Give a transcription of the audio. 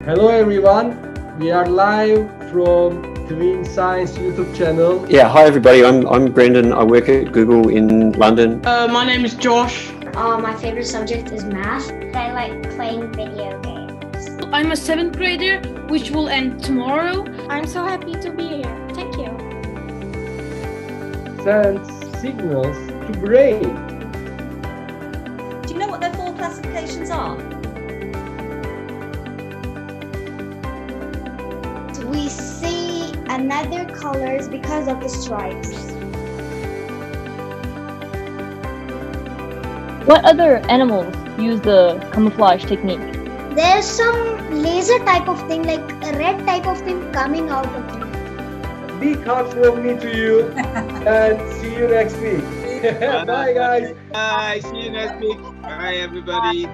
Hello everyone, we are live from Twin Science YouTube channel. Yeah, hi everybody, I'm Brendan, I work at Google in London. My name is Josh. My favorite subject is math. I like playing video games. I'm a 7th grader, which will end tomorrow. I'm so happy to be here. Thank you. Sends signals to brain. Do you know what their 4 classifications are? We see another colors because of the stripes. What other animals use the camouflage technique? There's some laser type of thing, like a red type of thing coming out of it. Big hug from me to you and see you next week. Bye guys. Bye, see you next week. Bye everybody.